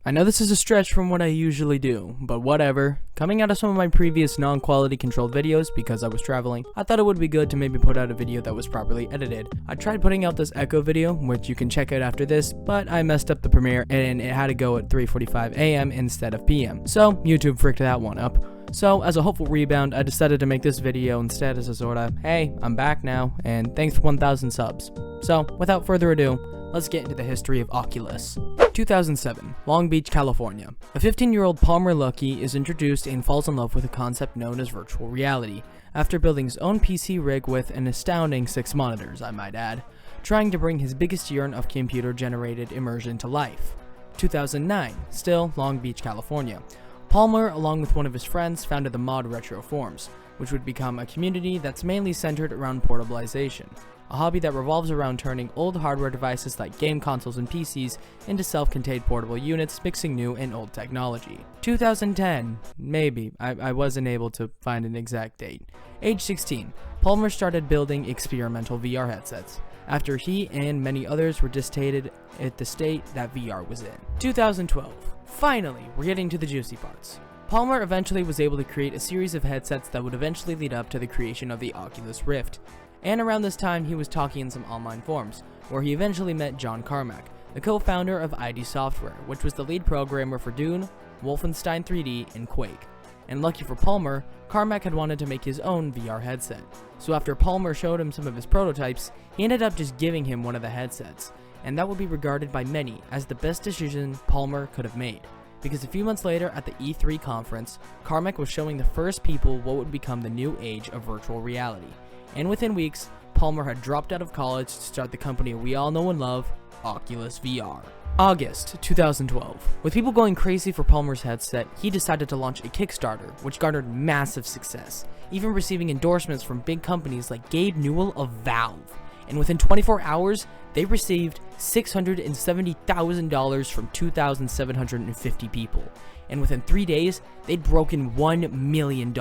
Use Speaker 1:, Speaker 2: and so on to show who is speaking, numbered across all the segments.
Speaker 1: I know this is a stretch from what I usually do, but whatever. Coming out of some of my previous non-quality controlled videos because I was traveling, I thought it would be good to maybe put out a video that was properly edited. I tried putting out this Echo video, which you can check out after this, but I messed up the premiere and it had to go at 3:45 AM instead of PM. So YouTube fricked that one up. So as a hopeful rebound, I decided to make this video instead as a sorta, hey, I'm back now, and thanks for 1,000 subs. So without further ado, let's get into the history of Oculus. 2007, Long Beach, California. A 15-year-old Palmer Luckey is introduced and falls in love with a concept known as virtual reality, after building his own PC rig with an astounding 6 monitors, I might add, trying to bring his biggest yearn of computer-generated immersion to life. 2009, still Long Beach, California. Palmer, along with one of his friends, founded the Mod Retro Forums, which would become a community that's mainly centered around portabilization, a hobby that revolves around turning old hardware devices like game consoles and PCs into self-contained portable units, mixing new and old technology. 2010, maybe, I wasn't able to find an exact date. Age 16, Palmer started building experimental VR headsets, after he and many others were dissatisfied at the state that VR was in. 2012, finally, we're getting to the juicy parts. Palmer eventually was able to create a series of headsets that would eventually lead up to the creation of the Oculus Rift. And around this time, he was talking in some online forums, where he eventually met John Carmack, the co-founder of ID Software, which was the lead programmer for Dune, Wolfenstein 3D, and Quake. And lucky for Palmer, Carmack had wanted to make his own VR headset. So after Palmer showed him some of his prototypes, he ended up just giving him one of the headsets. And that would be regarded by many as the best decision Palmer could have made. Because a few months later at the E3 conference, Carmack was showing the first people what would become the new age of virtual reality. And within weeks, Palmer had dropped out of college to start the company we all know and love, Oculus VR. August 2012. With people going crazy for Palmer's headset, he decided to launch a Kickstarter, which garnered massive success, even receiving endorsements from big companies like Gabe Newell of Valve. And within 24 hours, they received $670,000 from 2,750 people. And within 3 days, they'd broken $1 million.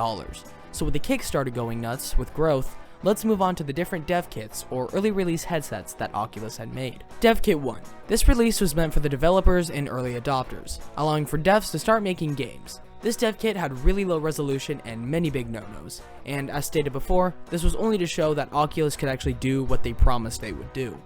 Speaker 1: So with the Kickstarter going nuts with growth, let's move on to the different dev kits, or early release headsets that Oculus had made. Dev Kit 1. This release was meant for the developers and early adopters, allowing for devs to start making games. This dev kit had really low resolution and many big no-nos, and as stated before, this was only to show that Oculus could actually do what they promised they would do.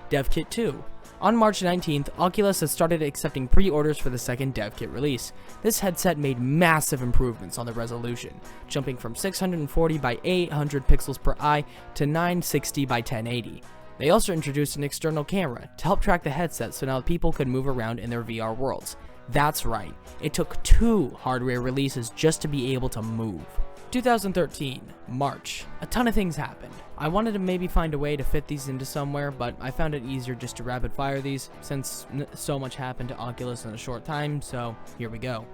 Speaker 1: Dev Kit 2. On March 19th, Oculus had started accepting pre-orders for the second dev kit release. This headset made massive improvements on the resolution, jumping from 640 by 800 pixels per eye to 960 by 1080. They also introduced an external camera to help track the headset so now people could move around in their VR worlds. That's right, it took 2 hardware releases just to be able to move. 2013, March. A ton of things happened. I wanted to maybe find a way to fit these into somewhere, but I found it easier just to rapid fire these since so much happened to Oculus in a short time, so here we go.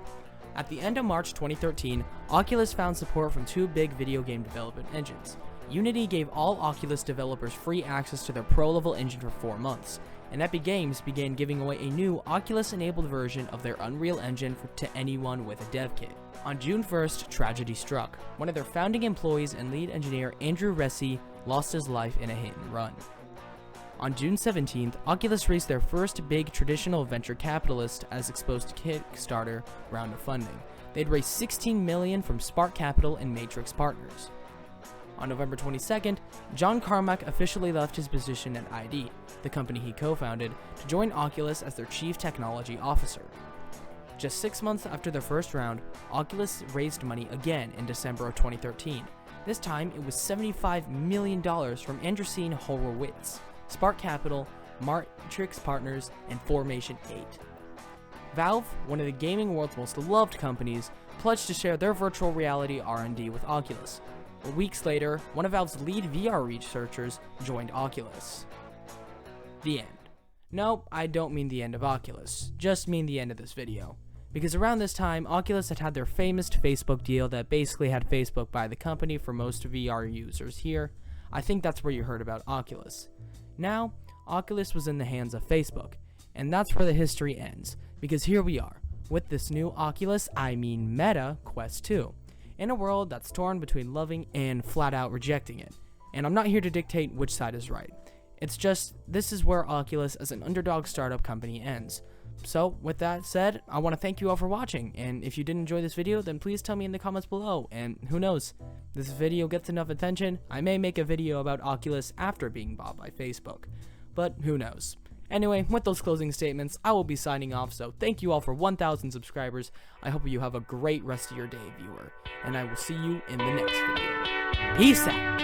Speaker 1: At the end of March 2013, Oculus found support from 2 big video game development engines. Unity gave all Oculus developers free access to their pro-level engine for 4 months, and Epic Games began giving away a new Oculus-enabled version of their Unreal Engine to anyone with a dev kit. On June 1st, tragedy struck. One of their founding employees and lead engineer, Andrew Ressi, lost his life in a hit and run. On June 17th, Oculus raised their first big traditional venture capitalist as exposed to Kickstarter round of funding. They'd raised $16 million from Spark Capital and Matrix Partners. On November 22nd, John Carmack officially left his position at ID, the company he co-founded, to join Oculus as their chief technology officer. Just 6 months after their first round, Oculus raised money again in December of 2013. This time, it was $75 million from Andreessen Horowitz, Spark Capital, Matrix Partners, and Formation 8. Valve, one of the gaming world's most loved companies, pledged to share their virtual reality R&D with Oculus. Weeks later, one of Valve's lead VR researchers joined Oculus. The end. No, I don't mean the end of Oculus, just mean the end of this video. Because around this time, Oculus had their famous Facebook deal that basically had Facebook buy the company for most VR users here. I think that's where you heard about Oculus. Now, Oculus was in the hands of Facebook, and that's where the history ends, because here we are, with this new Oculus, I mean Meta, Quest 2, in a world that's torn between loving and flat out rejecting it. And I'm not here to dictate which side is right. It's just, this is where Oculus as an underdog startup company ends. So, with that said, I want to thank you all for watching, and if you did enjoy this video, then please tell me in the comments below, and who knows, this video gets enough attention, I may make a video about Oculus after being bought by Facebook, but who knows. Anyway, with those closing statements, I will be signing off, so thank you all for 1,000 subscribers, I hope you have a great rest of your day, viewer, and I will see you in the next video. Peace out!